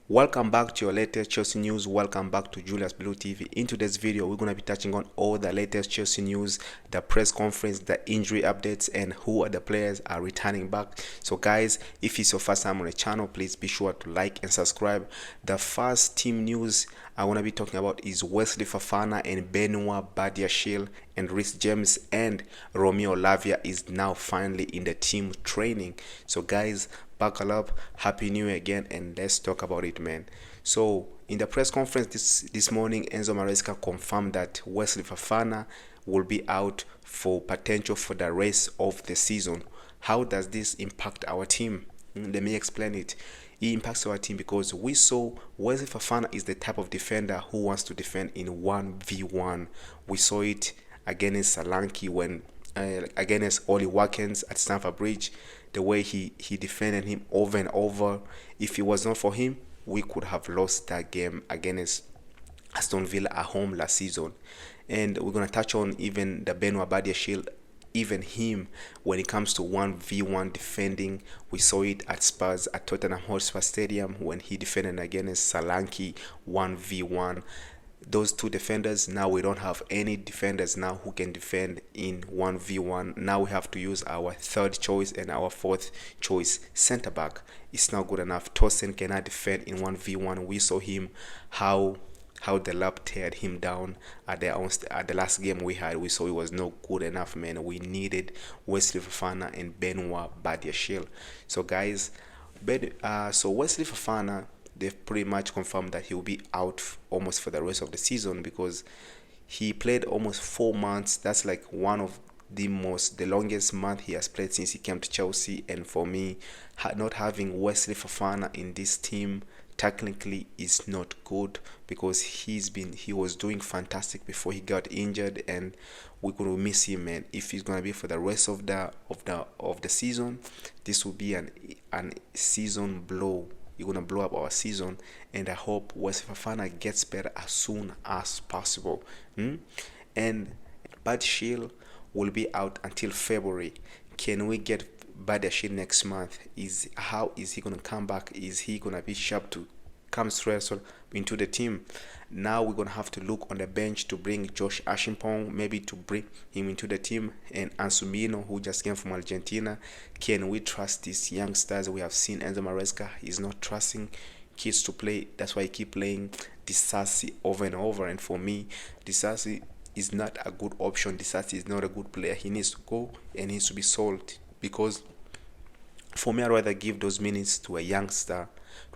Welcome back to your latest Chelsea news. Welcome back to Julius Blue TV. In today's video, we're going to be touching on all the latest Chelsea news, the press conference, the injury updates, and who are the players are returning back. So guys, if it's your first time on the channel, please be sure to like and subscribe. The first team news I want to be talking about is Wesley Fofana and Benoit Badiashile and Reece James and Romeo Lavia is now finally in the team training. So guys, buckle up, happy new year again, and let's talk about it, man. So in the press conference this morning, Enzo Maresca confirmed that Wesley Fofana will be out for potential for the rest of the season. How does this impact our team? Let me explain it. It impacts our team because we saw Wesley Fofana is the type of defender who wants to defend in 1v1. We saw it against Solanke when against Ollie Watkins at Stamford Bridge, the way he defended him over and over. If it was not for him, we could have lost that game against Aston Villa at home last season. And we're going to touch on even the Benoit Badiashile, even him when it comes to 1v1 defending. We saw it at Spurs at Tottenham Hotspur Stadium when he defended against Solanke 1v1. Those two defenders, now we don't have any defenders now who can defend in 1v1. Now we have to use our third choice and our fourth choice center back. It's not good enough. Tosin cannot defend in 1v1. We saw him how the lab teared him down at the last game we had. We saw it was not good enough, man. We needed Wesley Fofana and Benoit Badiashile. So guys, so Wesley Fofana, they've pretty much confirmed that he will be out almost for the rest of the season because he played almost 4 months. That's like one of the longest month he has played since he came to Chelsea. And for me, not having Wesley Fofana in this team technically is not good because he was doing fantastic before he got injured, and we're going to miss him, man. If he's going to be for the rest of the season, this will be an season blow. You're going to blow up our season, and I hope Wesley Fofana gets better as soon as possible. And Badiashile will be out until February. Can we get Badiashile next month? How is he going to come back? Is he going to be sharp to come straight into the team? Now we're going to have to look on the bench to bring Josh Ashimpong, maybe to bring him into the team, and Ansu Mino, who just came from Argentina. Can we trust these youngsters? We have seen Enzo Maresca is not trusting kids to play. That's why he keep playing Disasi over and over. And for me, Disasi is not a good option. Disasi is not a good player. He needs to go and needs to be sold, because for me, I'd rather give those minutes to a youngster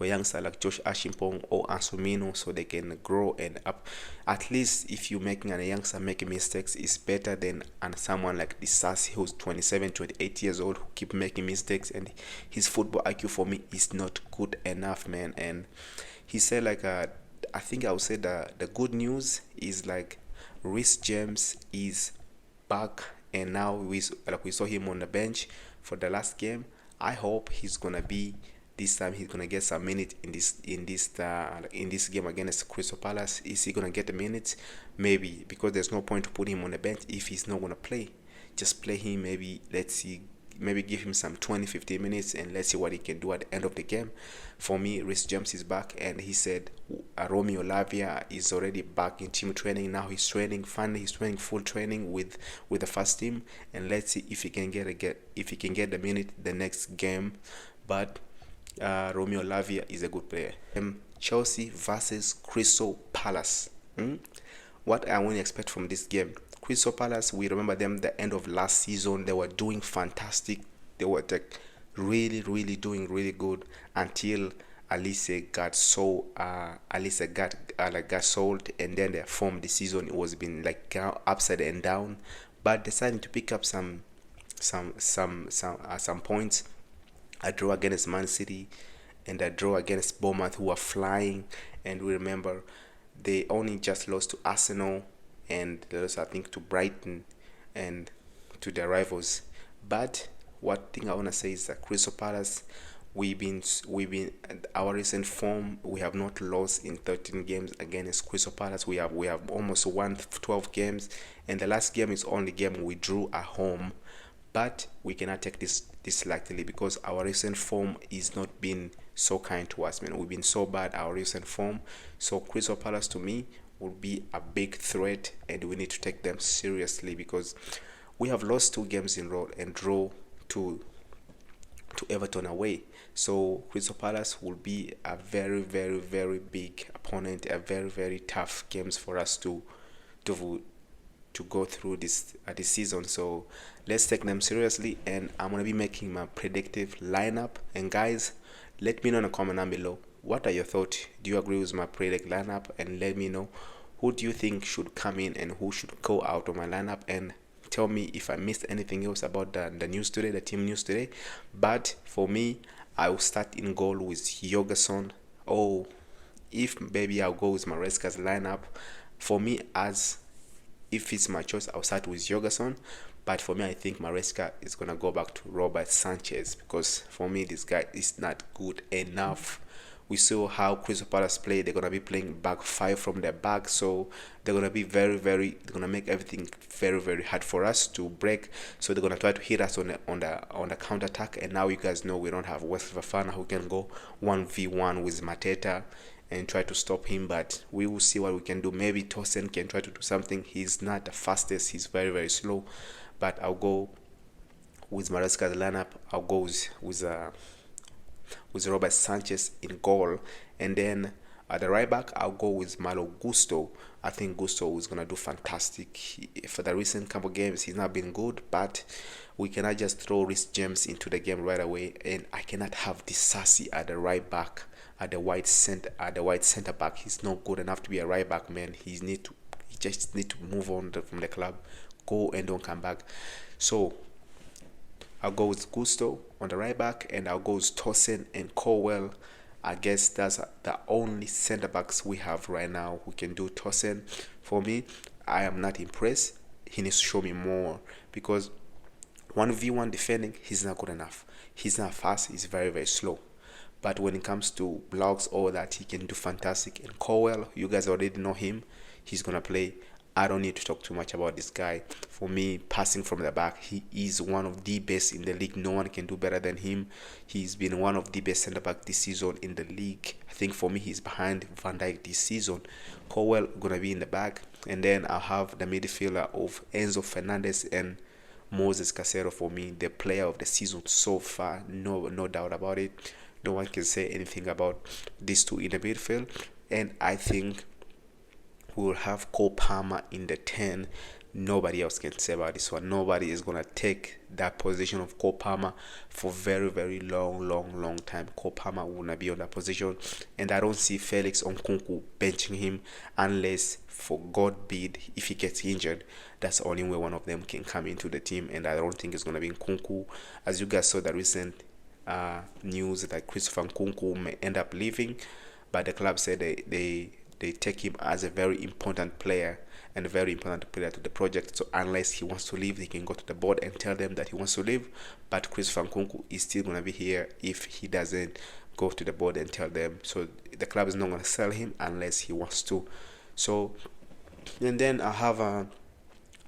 like Josh Ashimpong or Ansu Mino, so they can grow and up. At least if you're making a youngster making mistakes, it's better than someone like Disasi who's 27, 28 years old, who keep making mistakes, and his football IQ for me is not good enough, man. And he said like I think I would say the good news is like Reece James is back, and now we saw him on the bench for the last game. I hope he's gonna be this time. He's gonna get some minutes in this game against Crystal Palace. Is he gonna get the minutes? Maybe, because there's no point to put him on the bench if he's not gonna play. Just play him. Maybe let's see. Maybe give him some 20-15 minutes and let's see what he can do at the end of the game. For me, Reece James is back, and he said Romeo Lavia is already back in team training. Now he's training. Finally, he's training full training with the first team, and let's see if he can get the minute the next game. But Romeo Lavia is a good player. Chelsea versus Crystal Palace. What I want to expect from this game? Crystal Palace, we remember them the end of last season. They were doing fantastic. They were like really doing really good until Alice got sold, got sold, and then their form this season, it was been like upside and down, but deciding to pick up some points. A draw against Man City and a draw against Bournemouth, who are flying. And we remember they only just lost to Arsenal, and they lost, I think, to Brighton and to their rivals. But what thing I want to say is that Crystal Palace, we've been our recent form, we have not lost in 13 games against Crystal Palace. We have almost won 12 games, and the last game is only game we drew at home. but we cannot take this lightly because our recent form is not been so kind to us, man. We've been so bad, our recent form. So Crystal Palace to me will be a big threat, and we need to take them seriously because we have lost 2 games in a row and draw to Everton away. So Crystal Palace will be a very, very, very big opponent, a very, very tough games for us to to go through this season. So let's take them seriously, and I'm gonna be making my predictive lineup. And guys, let me know in the comment down below, what are your thoughts? Do you agree with my predict lineup? And let me know, who do you think should come in and who should go out of my lineup, and tell me if I missed anything else about the news today, the team news today. But for me, I will start in goal with Jorgensen. Oh, if maybe I'll go with Maresca's lineup. For me, as if it's my choice, I'll start with Jorgensen. But for me, I think Maresca is gonna go back to Robert Sanchez because for me, this guy is not good enough. We saw how Crystal Palace play. They're gonna be playing back 5 from their back, so they're gonna be they're gonna make everything very, very hard for us to break. So they're gonna try to hit us on the counter attack. And now you guys know we don't have West Fafana who can go 1v1 with Mateta and try to stop him, but we will see what we can do. Maybe Tosin can try to do something. He's not the fastest, he's very, very slow. But I'll go with Maresca's lineup. I'll go with Robert Sanchez in goal, and then at the right back I'll go with Malo Gusto. I think Gusto is gonna do fantastic. For the recent couple games he's not been good, but we cannot just throw Rhys James into the game right away, and I cannot have Disasi at the right back, at the white center back. He's not good enough to be a right back, man. He just need to move on from the club, go and don't come back. So I'll go with Gusto on the right back, and I'll go with Tosin and Colwell. I guess that's the only center backs we have right now who can do Tosin. For me, I am not impressed. He needs to show me more because 1v1 defending, he's not good enough. He's not fast, he's very, very slow. But when it comes to blocks, all that, he can do fantastic. And Colwell, you guys already know him. He's gonna play. I don't need to talk too much about this guy. For me, passing from the back, he is one of the best in the league. No one can do better than him. He's been one of the best center back this season in the league. I think for me, he's behind Van Dijk this season. Colwell gonna be in the back, and then I'll have the midfielder of Enzo Fernandez and Moses Casero. For me, the player of the season so far. No doubt about it. No one can say anything about these two in the midfield. And I think we will have Cole Palmer in the 10. Nobody else can say about this one. Nobody is gonna take that position of Cole Palmer for very, very long time. Cole Palmer will not be on that position, and I don't see Felix Nkunku benching him unless, for God bid, if he gets injured. That's the only way one of them can come into the team, and I don't think it's gonna be Nkunku. As you guys saw the recent news that Christopher Nkunku may end up leaving, but the club said they take him as a very important player and a very important player to the project. So unless he wants to leave, he can go to the board and tell them that he wants to leave. But Christopher Nkunku is still going to be here if he doesn't go to the board and tell them. So the club is not going to sell him unless he wants to. So, and then I have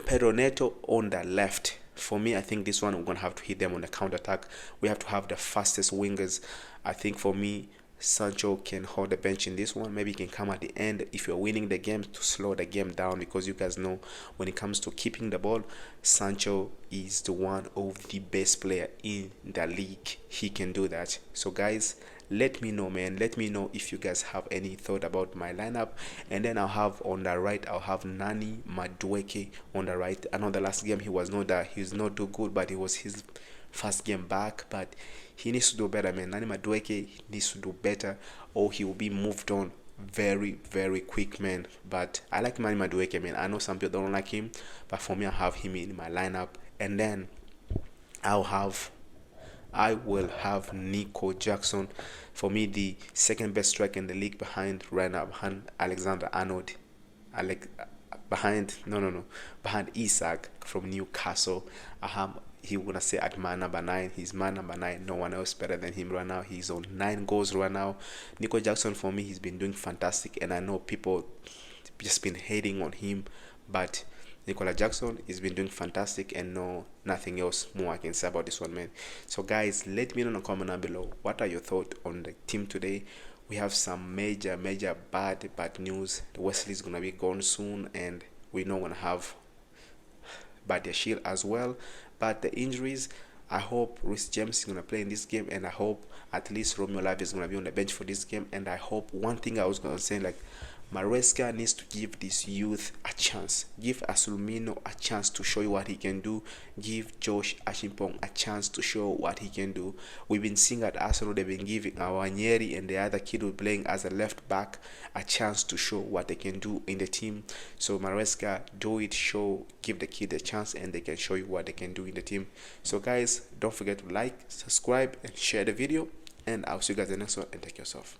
Pedro Neto on the left. For me, I think this one we're going to have to hit them on the counter attack. We have to have the fastest wingers. I think for me, Sancho can hold the bench in this one. Maybe he can come at the end if you're winning the game to slow the game down, because you guys know when it comes to keeping the ball, Sancho is the one of the best player in the league. He can do that. So guys, let me know, man. Let me know if you guys have any thought about my lineup. And then I'll have on the right, I'll have Nani Madueke on the right. I know the last game he was not too good, but it was his first game back, but he needs to do better, man. Nani Madueke needs to do better, or he will be moved on very, very quick, man. But I like Nani Madueke, man. I know some people don't like him, but for me, I have him in my lineup. And then I will have Nico Jackson. For me, the second best striker in the league behind Alexander Arnold. Behind Isak from Newcastle. He gonna say at man number 9. He's man number 9. No one else better than him right now. He's on 9 goals right now. Nico Jackson, for me, he's been doing fantastic, and I know people just been hating on him, but Nicola Jackson has been doing fantastic, and nothing else more I can say about this one, man. So guys, let me know in the comment down below, what are your thoughts on the team today? We have some major bad news. Wesley is gonna be gone soon, and we're not gonna have Badia Shield as well. But the injuries, I hope Reece James is gonna play in this game, and I hope at least Romeo Lavia is gonna be on the bench for this game. And I hope, one thing I was gonna say, like, Maresca needs to give this youth a chance. Give Asulmino a chance to show you what he can do. Give Josh Ashimpong a chance to show what he can do. We've been seeing at Arsenal, they've been giving Awanieri and the other kid who's playing as a left back a chance to show what they can do in the team. So Maresca, do it, give the kid a chance, and they can show you what they can do in the team. So guys, don't forget to like, subscribe, and share the video. And I'll see you guys in the next one, and take care yourself.